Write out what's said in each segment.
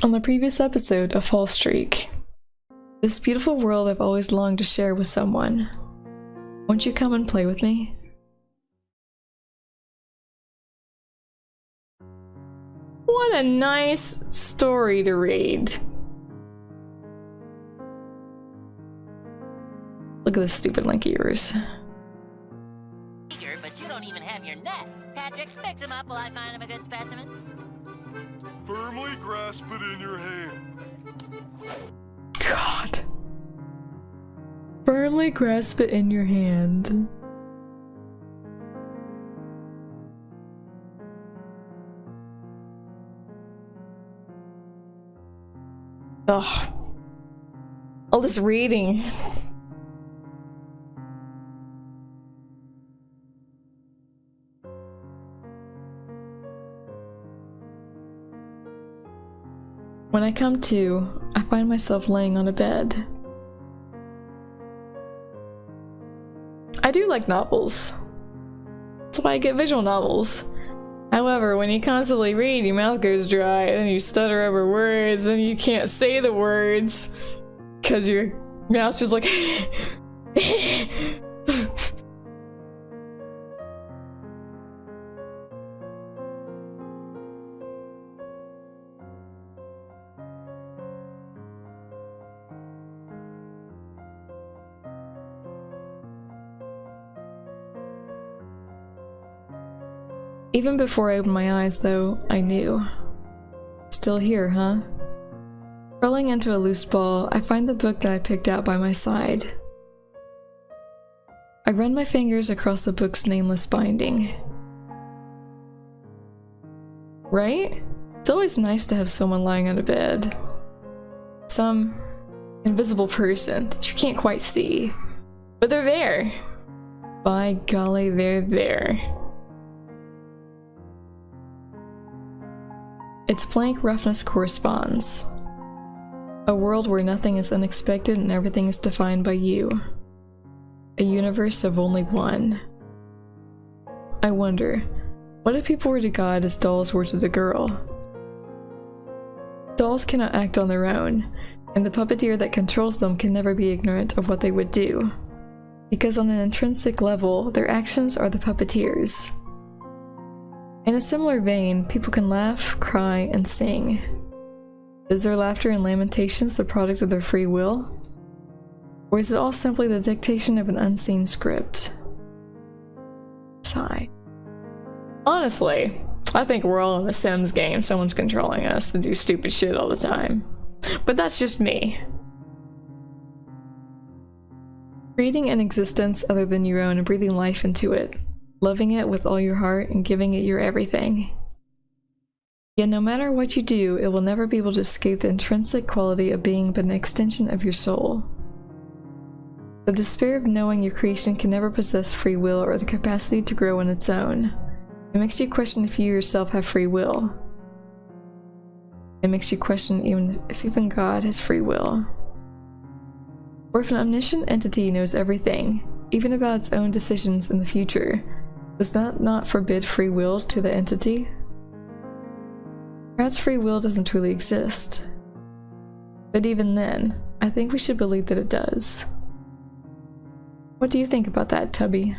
On the previous episode of Fallstreak, this beautiful world I've always longed to share with someone. Won't you come and play with me? What a nice story to read. Look at this stupid link of yours. But you don't even have your net. Patrick, fix him up while I find him a good specimen. Firmly grasp it in your hand. God. Firmly grasp it in your hand. Ugh. All this reading. When I come to, I find myself laying on a bed. I do like novels. That's why I get visual novels. However, when you constantly read, your mouth goes dry, and then you stutter over words, and you can't say the words because your mouth's just like Even before I opened my eyes, though, I knew. Still here, huh? Curling into a loose ball, I find the book that I picked out by my side. I run my fingers across the book's nameless binding. Right? It's always nice to have someone lying on a bed. Some invisible person that you can't quite see. But they're there. By golly, they're there. Its blank roughness corresponds. A world where nothing is unexpected and everything is defined by you. A universe of only one. I wonder, what if people were to God as dolls were to the girl? Dolls cannot act on their own, and the puppeteer that controls them can never be ignorant of what they would do. Because on an intrinsic level, their actions are the puppeteer's. In a similar vein, people can laugh, cry, and sing. Is their laughter and lamentations the product of their free will? Or is it all simply the dictation of an unseen script? Sigh. Honestly, I think we're all in a Sims game. Someone's controlling us to do stupid shit all the time. But that's just me. Creating an existence other than your own and breathing life into it. Loving it with all your heart and giving it your everything. Yet no matter what you do, it will never be able to escape the intrinsic quality of being but an extension of your soul. The despair of knowing your creation can never possess free will or the capacity to grow on its own. It makes you question if you yourself have free will. It makes you question if even God has free will. Or if an omniscient entity knows everything, even about its own decisions in the future, does that not forbid free will to the entity? Perhaps free will doesn't truly exist. But even then, I think we should believe that it does. What do you think about that, Tubby?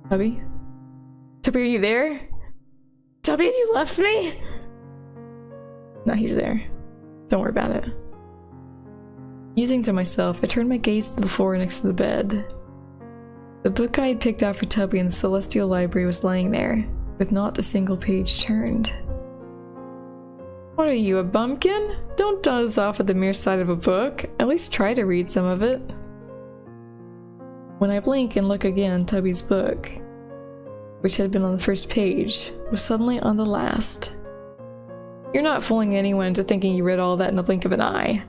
Tubby? Tubby, are you there? Tubby, you left me? No, he's there. Don't worry about it. Musing to myself, I turned my gaze to the floor next to the bed. The book I had picked out for Tubby in the Celestial Library was laying there, with not a single page turned. What are you, a bumpkin? Don't doze off at the mere sight of a book. At least try to read some of it. When I blink and look again, Tubby's book, which had been on the first page, was suddenly on the last. You're not fooling anyone into thinking you read all that in the blink of an eye.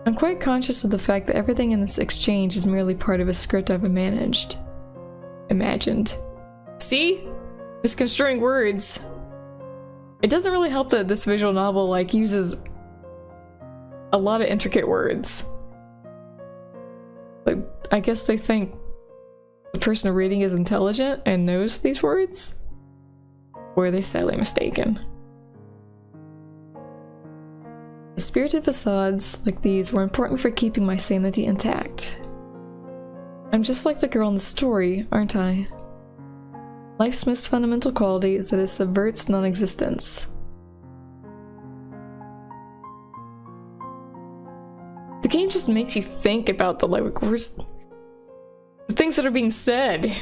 I'm quite conscious of the fact that everything in this exchange is merely part of a script I've imagined. See? Misconstruing words. It doesn't really help that this visual novel, like, uses a lot of intricate words. Like, I guess they think the person reading is intelligent and knows these words? Or are they sadly mistaken? spirited facades like these were important for keeping my sanity intact. I'm just like the girl in the story, aren't I? Life's most fundamental quality is that it subverts non-existence. The game just makes you think about the things that are being said.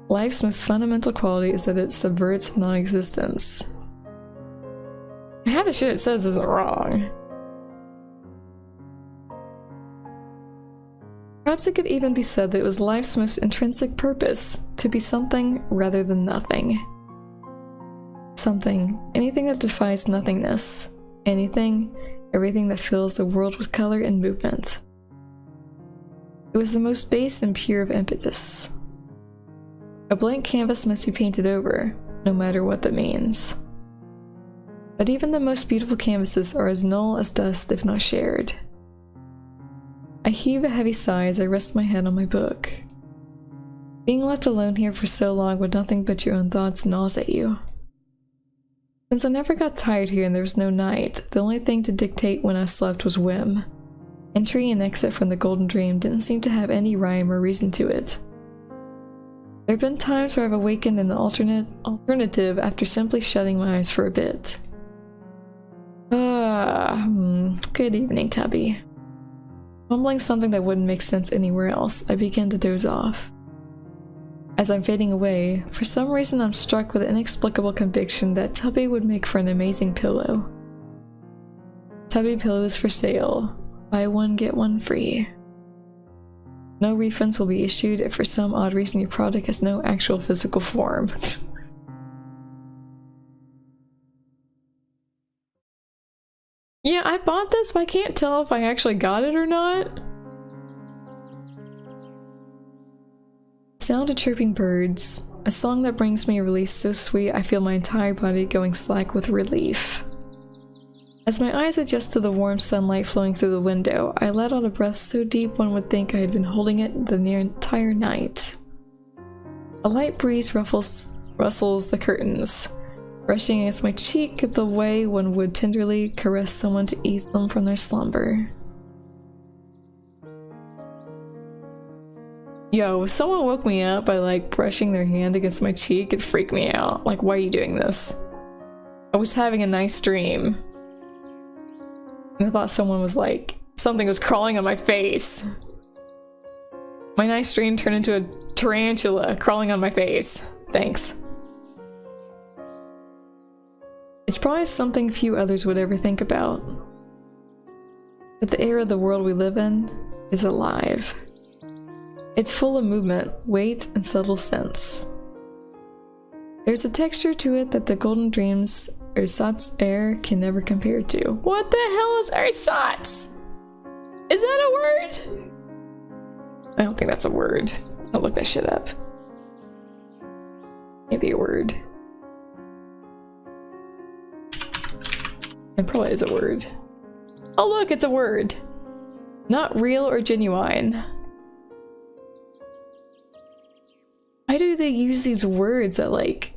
Life's most fundamental quality is that it subverts non-existence. And half the shit it says isn't wrong. Perhaps it could even be said that it was life's most intrinsic purpose, to be something rather than nothing. Something, anything that defies nothingness. Anything, everything that fills the world with color and movement. It was the most base and pure of impetus. A blank canvas must be painted over, no matter what that means. But even the most beautiful canvases are as null as dust if not shared. I heave a heavy sigh as I rest my head on my book. Being left alone here for so long with nothing but your own thoughts gnaws at you. Since I never got tired here and there was no night, the only thing to dictate when I slept was whim. Entry and exit from the Golden Dream didn't seem to have any rhyme or reason to it. There have been times where I've awakened in the alternative after simply shutting my eyes for a bit. Good evening, Tubby. Mumbling something that wouldn't make sense anywhere else, I began to doze off. As I'm fading away, for some reason I'm struck with an inexplicable conviction that Tubby would make for an amazing pillow. Tubby pillows for sale. Buy one, get one free. No refunds will be issued if for some odd reason your product has no actual physical form. Yeah, I bought this, but I can't tell if I actually got it or not. Sound of chirping birds. A song that brings me a release so sweet I feel my entire body going slack with relief. As my eyes adjust to the warm sunlight flowing through the window, I let out a breath so deep one would think I had been holding it the entire night. A light breeze rustles the curtains, brushing against my cheek the way one would tenderly caress someone to ease them from their slumber. Yo, if someone woke me up by like brushing their hand against my cheek, it'd freak me out. Like, why are you doing this? I was having a nice dream. And I thought someone was like, something was crawling on my face. My nice dream turned into a tarantula crawling on my face. Thanks. It's probably something few others would ever think about. But the air of the world we live in is alive. It's full of movement, weight, and subtle sense. There's a texture to it that the Golden Dream's ersatz air can never compare to. What the hell is ersatz? Is that a word? I don't think that's a word. I'll look that shit up. Maybe a word. It probably is a word. Oh look, it's a word! Not real or genuine. Why do they use these words that like...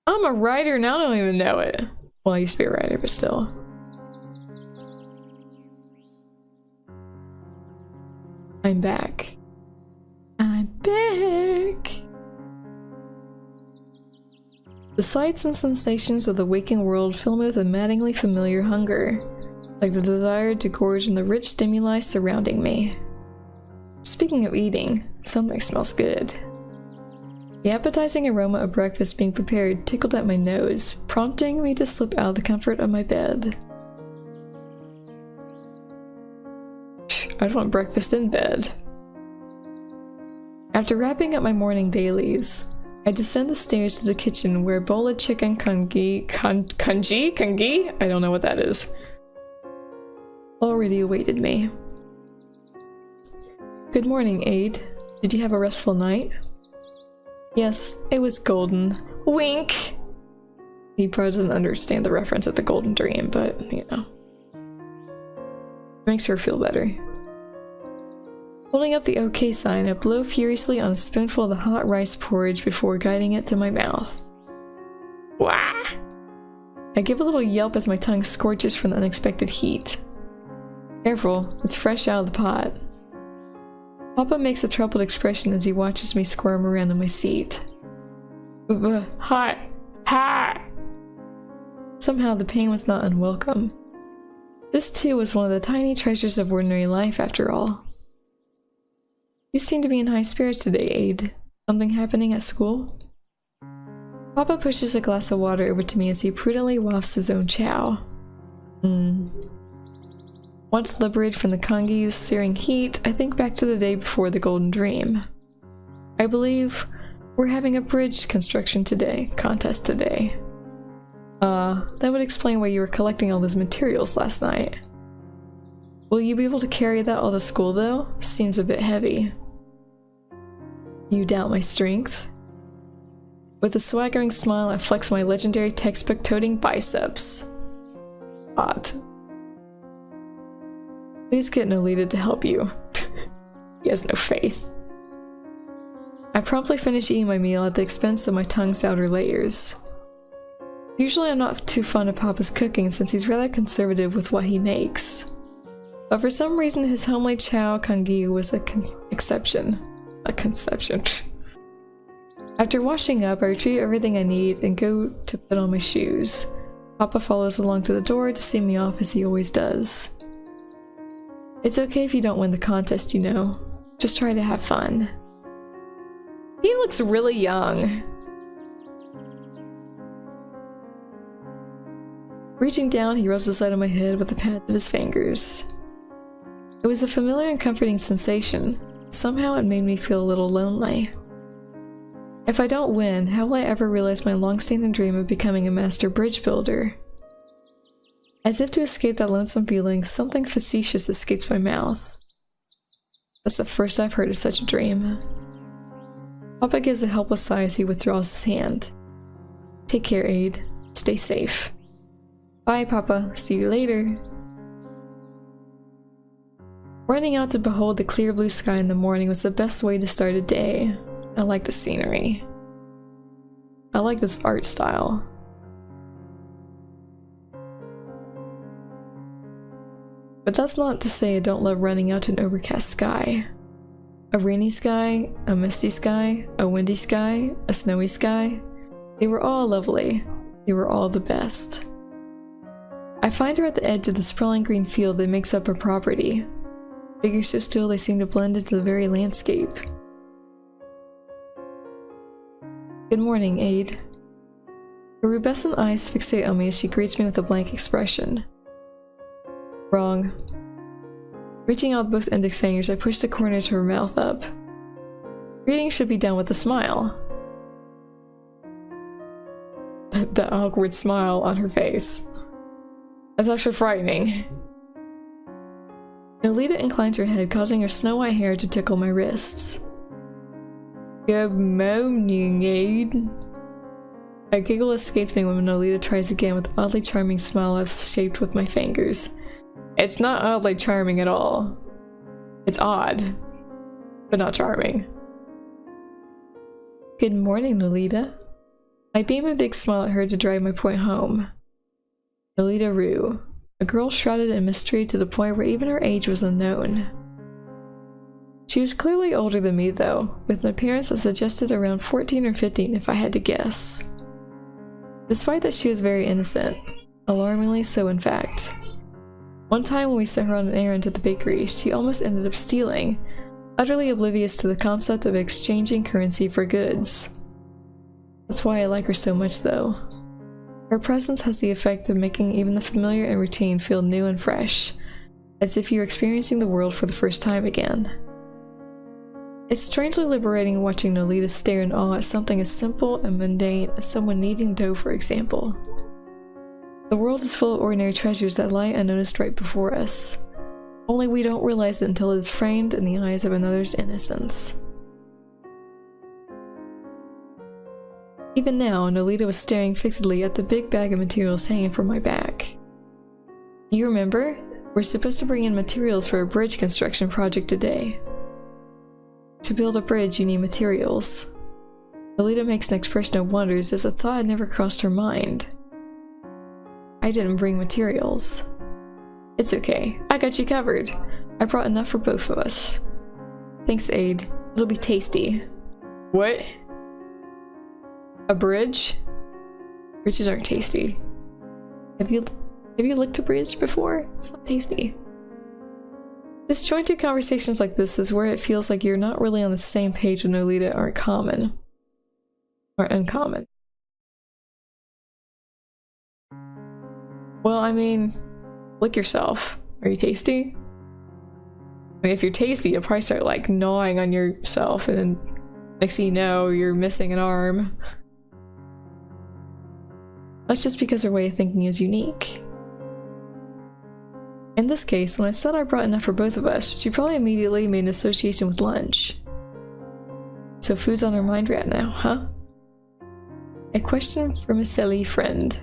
I'm a writer and I don't even know it. Well, I used to be a writer, but still. I'm back. I'm back! The sights and sensations of the waking world fill me with a maddeningly familiar hunger, like the desire to gorge on the rich stimuli surrounding me. Speaking of eating, something smells good. The appetizing aroma of breakfast being prepared tickled at my nose, prompting me to slip out of the comfort of my bed. I'd want breakfast in bed. After wrapping up my morning dailies, I descend the stairs to the kitchen where a bowl of chicken kangi? I don't know what that is. Already awaited me. Good morning, Aid. Did you have a restful night? Yes, it was golden. Wink! He probably doesn't understand the reference of the Golden Dream, but, you know. Makes her feel better. Holding up the OK sign, I blow furiously on a spoonful of the hot rice porridge before guiding it to my mouth. Wah! I I give a little yelp as my tongue scorches from the unexpected heat. Careful, it's fresh out of the pot. Papa makes a troubled expression as he watches me squirm around in my seat. Hot! Hot! Somehow the pain was not unwelcome. This too was one of the tiny treasures of ordinary life after all. You seem to be in high spirits today, Aid. Something happening at school? Papa pushes a glass of water over to me as he prudently wafts his own chow. Once liberated from the Kangi's searing heat, I think back to the day before the Golden Dream. I believe we're having a bridge construction contest today. That would explain why you were collecting all those materials last night. Will you be able to carry that all to school though? Seems a bit heavy. You doubt my strength? With a swaggering smile, I flex my legendary textbook-toting biceps. Hot. Please get Nolita to help you. He has no faith. I promptly finish eating my meal at the expense of my tongue's outer layers. Usually I'm not too fond of Papa's cooking since he's rather conservative with what he makes. But for some reason his homemade chow kangi was an exception. A conception. After washing up, I retrieve everything I need and go to put on my shoes. Papa follows along to the door to see me off as he always does. It's okay if you don't win the contest, you know. Just try to have fun. He looks really young. Reaching down, he rubs the side of my head with the pads of his fingers. It was a familiar and comforting sensation. Somehow it made me feel a little lonely. If I don't win, how will I ever realize my long-standing dream of becoming a master bridge builder? As if to escape that lonesome feeling, something facetious escapes my mouth. That's the first I've heard of such a dream. Papa gives a helpless sigh as he withdraws his hand. Take care, Aid. Stay safe. Bye, Papa. See you later. Running out to behold the clear blue sky in the morning was the best way to start a day. I like the scenery. I like this art style. But that's not to say I don't love running out to an overcast sky. A rainy sky, a misty sky, a windy sky, a snowy sky. They were all lovely. They were all the best. I find her at the edge of the sprawling green field that makes up her property. Figures so still they seem to blend into the very landscape. Good morning, Aid. Her rubescent eyes fixate on me as she greets me with a blank expression. Wrong. Reaching out with both index fingers, I push the corners of her mouth up. Greetings should be done with a smile. The awkward smile on her face. That's actually frightening. Nolita inclines her head, causing her snow-white hair to tickle my wrists. Good morning, Aid. A giggle escapes me when Nolita tries again with an oddly charming smile I've shaped with my fingers. It's not oddly charming at all. It's odd, but not charming. Good morning, Nolita. I beam a big smile at her to drive my point home. Nolita Rue, a girl shrouded in mystery to the point where even her age was unknown. She was clearly older than me, though, with an appearance that suggested around 14 or 15 if I had to guess. Despite that she was very innocent, alarmingly so in fact. One time when we sent her on an errand to the bakery, she almost ended up stealing, utterly oblivious to the concept of exchanging currency for goods. That's why I like her so much, though. Her presence has the effect of making even the familiar and routine feel new and fresh, as if you're experiencing the world for the first time again. It's strangely liberating watching Nolita stare in awe at something as simple and mundane as someone kneading dough, for example. The world is full of ordinary treasures that lie unnoticed right before us. Only we don't realize it until it is framed in the eyes of another's innocence. Even now, Nolita was staring fixedly at the big bag of materials hanging from my back. You remember? We're supposed to bring in materials for a bridge construction project today. To build a bridge, you need materials. Nolita makes an expression of wonder as if the thought had never crossed her mind. I didn't bring materials. It's okay. I got you covered. I brought enough for both of us. Thanks, Aid. It'll be tasty. What? A bridge? Bridges aren't tasty. Have you licked a bridge before? It's not tasty. Disjointed conversations like this is where it feels like you're not really on the same page with Nolita aren't common. Or uncommon. Well, I mean, lick yourself. Are you tasty? I mean, if you're tasty, you'll probably start like gnawing on yourself, and then next thing you know, you're missing an arm. That's just because her way of thinking is unique. In this case, when I said I brought enough for both of us, she probably immediately made an association with lunch. So food's on her mind right now, huh? A question from a silly friend.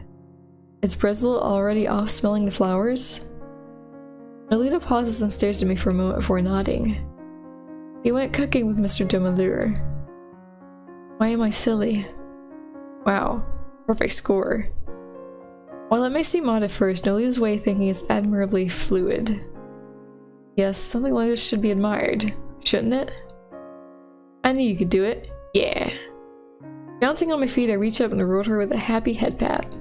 Is Brezel already off smelling the flowers? Nolita pauses and stares at me for a moment before nodding. He went cooking with Mr. Domalure. Why am I silly? Wow, perfect score. While it may seem odd at first, Nolita's way of thinking is admirably fluid. Yes, something like this should be admired, shouldn't it? I knew you could do it. Yeah. Bouncing on my feet, I reach up and reward her with a happy head pat.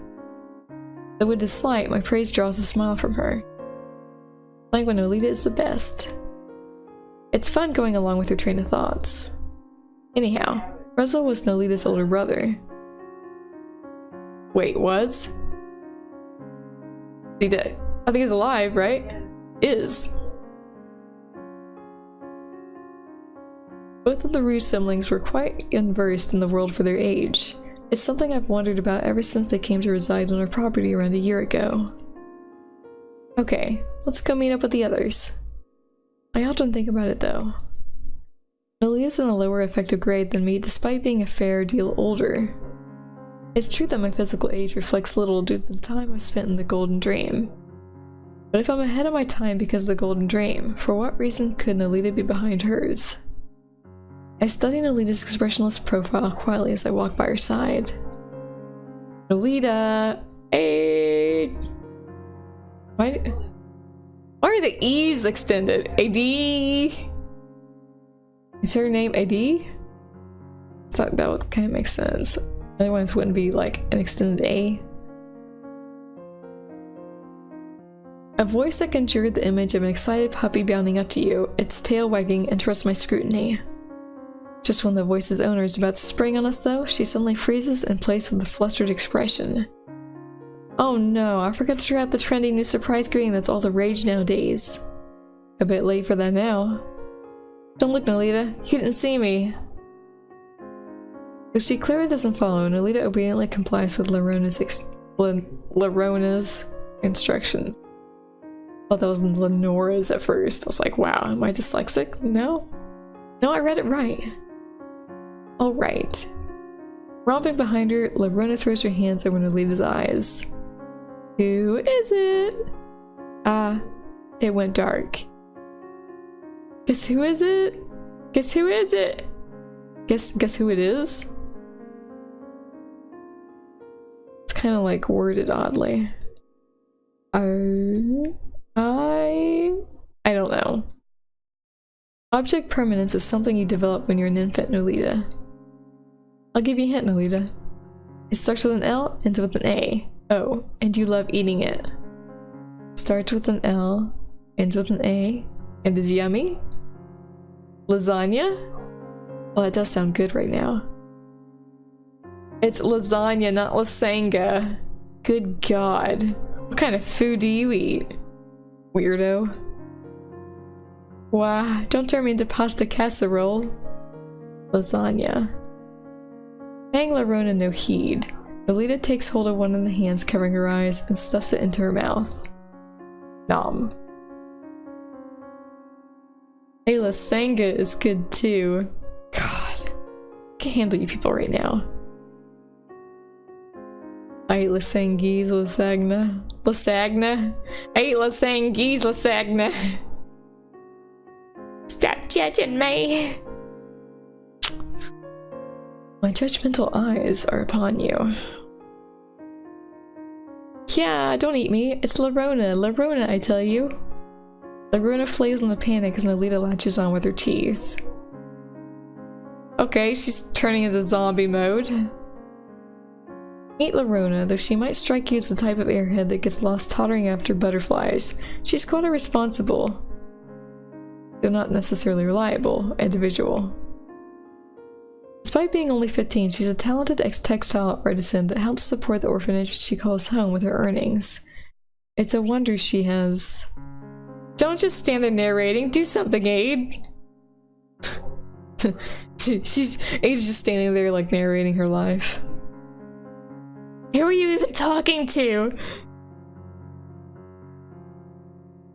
Though it is slight, my praise draws a smile from her. Playing with Nolita is the best. It's fun going along with her train of thoughts. Anyhow, Brezel was Nolita's older brother. Wait, was? I think he's alive, right? Is. Both of the Rouge siblings were quite unversed in the world for their age. It's something I've wondered about ever since they came to reside on our property around a year ago. Okay, let's go meet up with the others. I often think about it though. Nolita's in a lower effective grade than me despite being a fair deal older. It's true that my physical age reflects little due to the time I've spent in the Golden Dream. But if I'm ahead of my time because of the Golden Dream, for what reason could Nolita be behind hers? I study Nolita's expressionless profile quietly as I walk by her side. Nolita! Hey! Why are the E's extended? AD? Is her name AD? That would kind of make sense. Otherwise wouldn't be like an extended A. A voice that conjured the image of an excited puppy bounding up to you, its tail wagging, interrupts my scrutiny. Just when the voice's owner is about to spring on us though, she suddenly freezes in place with a flustered expression. Oh no, I forgot to try out the trendy new surprise greeting that's all the rage nowadays. A bit late for that now. Don't look, Nolita. You didn't see me. Though she clearly doesn't follow, Nolita obediently complies with Larona's instructions. I thought that was Lenora's at first. I was like, wow, am I dyslexic? No? No, I read it right. Alright. Romping behind her, Larona throws her hands over Nolita's eyes. Who is it? It went dark. Guess who is it? Guess who is it? Guess who it is? It's kind of like worded oddly. I don't know. Object permanence is something you develop when you're an infant, Nolita. I'll give you a hint, Nolita. It starts with an L, ends with an A. Oh, and you love eating it. Starts with an L, ends with an A, and is yummy? Lasagna? Well, that does sound good right now. It's lasagna, not lasanga. Good God. What kind of food do you eat? Weirdo. Wow, don't turn me into pasta casserole. Lasagna. Paying Larona no heed, Nolita takes hold of one of the hands covering her eyes and stuffs it into her mouth. Nom. Hey, lasanga is good too. God. I can't handle you people right now. I ate lasangues, lasagna. Lasagna? I ate lasangues, lasagna. Stop judging me. My judgmental eyes are upon you. Yeah, don't eat me. It's Lorona. Lorona, I tell you. Lorona flails in the panic as Nolita latches on with her teeth. Okay, she's turning into zombie mode. Meet Lorona, though she might strike you as the type of airhead that gets lost tottering after butterflies. She's quite a responsible, though not necessarily reliable, individual. Despite being only 15, she's a talented ex-textile artisan that helps support the orphanage she calls home with her earnings. It's a wonder she has... Don't just stand there narrating, do something, Aid! Aid's just standing there like narrating her life. Who are you even talking to?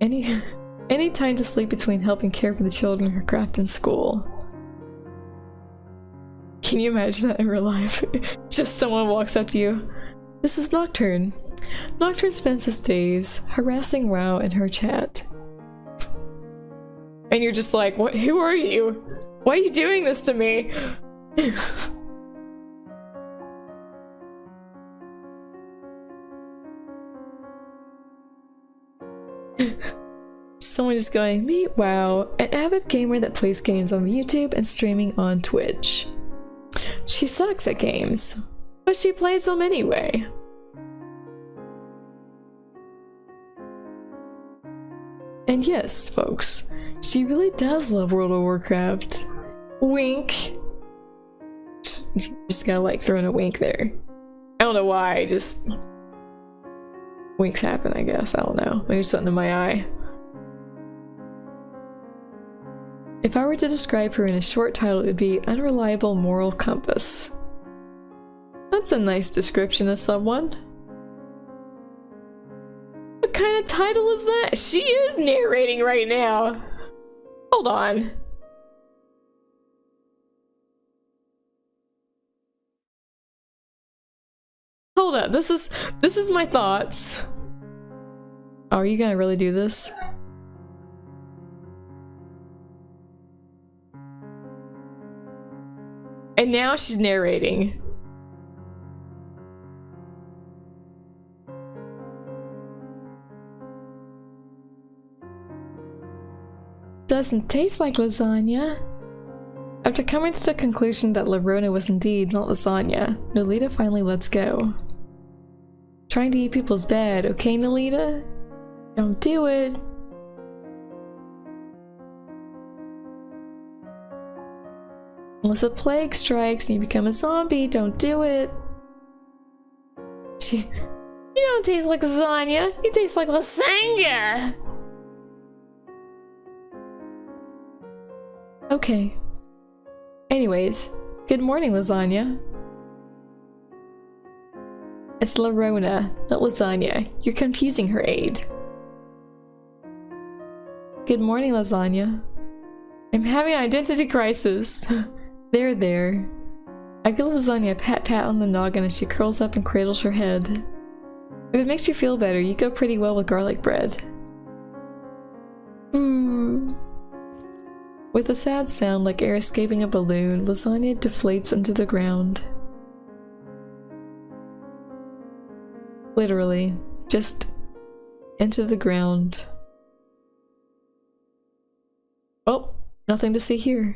Any time to sleep between helping care for the children in her craft in school. Can you imagine that in real life? Just someone walks up to you. This is Nocturne. Nocturne spends his days harassing Rao in her chat. And you're just like, what? Who are you? Why are you doing this to me? Someone just going, meet Wow, an avid gamer that plays games on YouTube and streaming on Twitch. She sucks at games, but she plays them anyway. And yes, folks, she really does love World of Warcraft. Wink. Just gotta like throw in a wink there. I don't know why, just... winks happen, I guess. I don't know. Maybe something in my eye. If I were to describe her in a short title, it would be Unreliable Moral Compass. That's a nice description of someone. What kind of title is that? She is narrating right now. Hold on. Hold up, this is my thoughts. Oh, are you gonna really do this? And now she's narrating. Doesn't taste like lasagna. After coming to the conclusion that Lorona was indeed not lasagna, Nolita finally lets go. Trying to eat people's bed, okay, Nolita? Don't do it. Unless a plague strikes and you become a zombie, don't do it. You don't taste like lasagna, you taste like lasagna! Okay. Anyways, good morning, lasagna. It's Lorona, not lasagna. You're confusing her, Aid. Good morning, lasagna. I'm having an identity crisis. There. I give lasagna a pat on the noggin as she curls up and cradles her head. If it makes you feel better, you go pretty well with garlic bread. With a sad sound like air escaping a balloon, lasagna deflates into the ground. Literally, just into the ground. Oh, nothing to see here.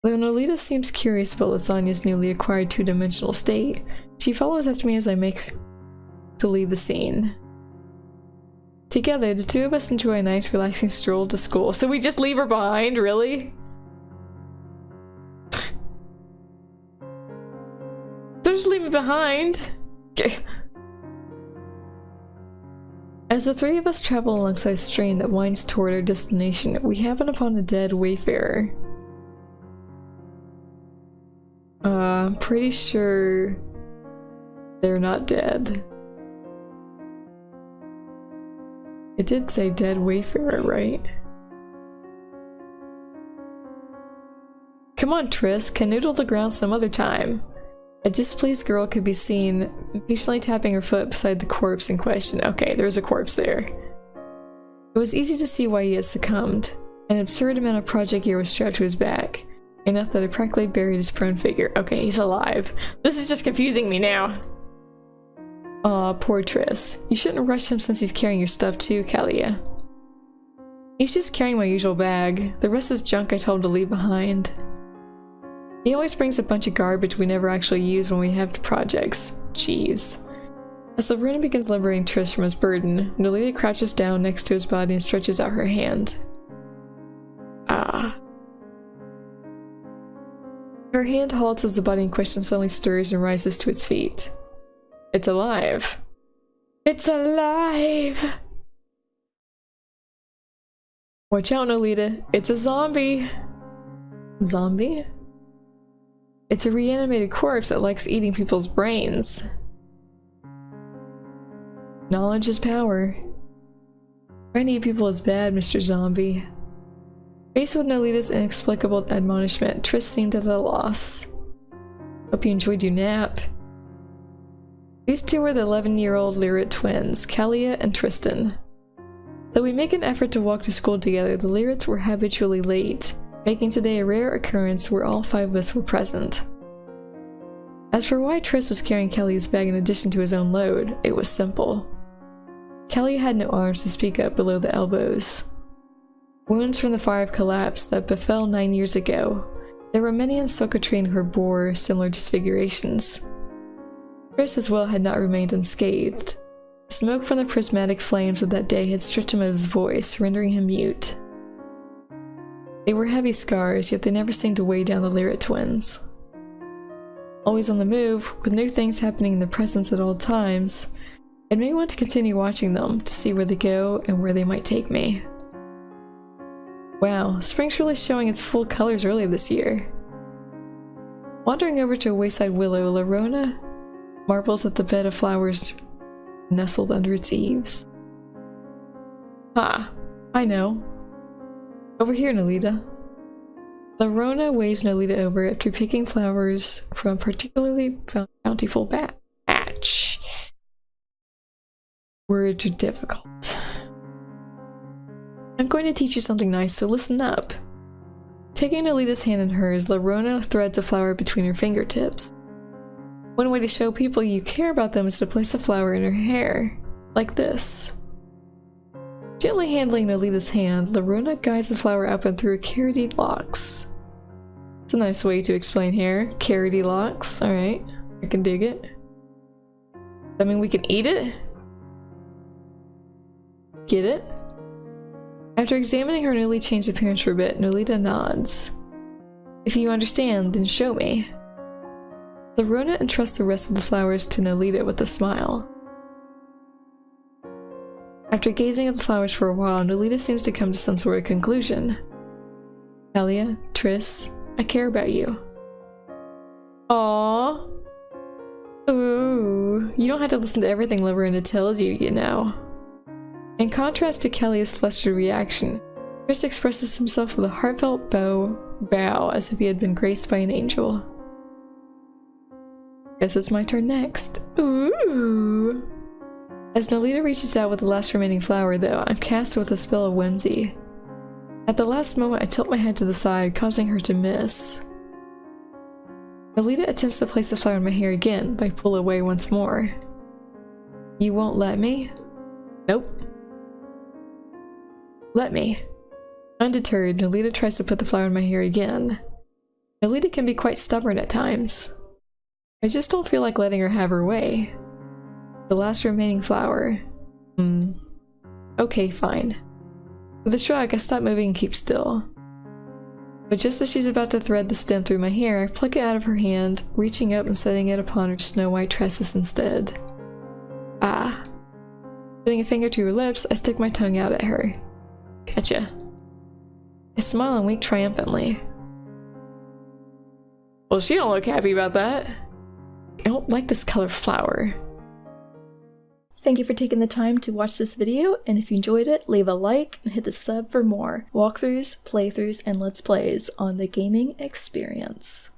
Though Nolita seems curious about lasagna's newly acquired two-dimensional state, she follows after me as I make to leave the scene. Together, the two of us enjoy a nice, relaxing stroll to school. So we just leave her behind, really? Don't just leave me behind! As the three of us travel alongside a stream that winds toward our destination, we happen upon a dead wayfarer. I'm pretty sure they're not dead. It did say dead wayfarer, right? Come on, Triss, canoodle the ground some other time. A displeased girl could be seen patiently tapping her foot beside the corpse in question. Okay, there's a corpse there. It was easy to see why he had succumbed. An absurd amount of project gear was strapped to his back. Enough that it practically buried his prone figure. Okay, he's alive. This is just confusing me now. Aw, poor Triss. You shouldn't rush him since he's carrying your stuff too, Kalia. He's just carrying my usual bag. The rest is junk I told him to leave behind. He always brings a bunch of garbage we never actually use when we have projects. Jeez. As Laverna begins liberating Triss from his burden, Nolita crouches down next to his body and stretches out her hand. Ah. Her hand halts as the body in question suddenly stirs and rises to its feet. It's alive. It's alive! Watch out, Nolita. It's a zombie! Zombie? It's a reanimated corpse that likes eating people's brains. Knowledge is power. Trying to eat people is bad, Mr. Zombie. Faced with Nolita's inexplicable admonishment, Triss seemed at a loss. Hope you enjoyed your nap. These two were the 11-year-old Lyrit twins, Kalia and Tristan. Though we make an effort to walk to school together, the Lyrits were habitually late, making today a rare occurrence where all 5 of us were present. As for why Triss was carrying Kalia's bag in addition to his own load, it was simple. Kalia had no arms to speak up below the elbows. Wounds from the fire of collapse that befell 9 years ago, there were many in Socotrine who bore similar disfigurations. Triss as well had not remained unscathed. The smoke from the prismatic flames of that day had stripped him of his voice, rendering him mute. They were heavy scars, yet they never seemed to weigh down the Lyrit twins. Always on the move, with new things happening in their presence at all times, it made me want to continue watching them, to see where they go and where they might take me. Wow, spring's really showing its full colors early this year. Wandering over to a wayside willow, Laverna marvels at the bed of flowers nestled under its eaves. Ah, I know. Over here, Nolita. Laverna waves Nolita over after picking flowers from a particularly bountiful patch. Words are difficult. I'm going to teach you something nice, so listen up. Taking Nolita's hand in hers, Laverna threads a flower between her fingertips. One way to show people you care about them is to place a flower in her hair, like this. Gently handling Nolita's hand, Laverna guides the flower up and through her carroty locks. It's a nice way to explain hair. Carroty locks, alright. I can dig it. Does that mean we can eat it? Get it? After examining her newly changed appearance for a bit, Nolita nods. If you understand, then show me. Laverna entrusts the rest of the flowers to Nolita with a smile. After gazing at the flowers for a while, Nolita seems to come to some sort of conclusion. Kalia, Triss, I care about you. Aww. Ooh, you don't have to listen to everything Laverna tells you, you know. In contrast to Kalia's flustered reaction, Triss expresses himself with a heartfelt bow as if he had been graced by an angel. Guess it's my turn next. Ooh! As Nolita reaches out with the last remaining flower, though, I'm cast with a spell of whimsy. At the last moment, I tilt my head to the side, causing her to miss. Nolita attempts to place the flower in my hair again, but I pull away once more. You won't let me? Nope. Let me. Undeterred, Nolita tries to put the flower in my hair again. Nolita can be quite stubborn at times. I just don't feel like letting her have her way. The last remaining flower. Okay, fine. With a shrug, I stop moving and keep still. But just as she's about to thread the stem through my hair, I pluck it out of her hand, reaching up and setting it upon her snow-white tresses instead. Ah. Putting a finger to her lips, I stick my tongue out at her. Gotcha. I smile and wink triumphantly. Well, she don't look happy about that. I don't like this color flower. Thank you for taking the time to watch this video, and if you enjoyed it, leave a like and hit the sub for more walkthroughs, playthroughs, and let's plays on the gaming experience.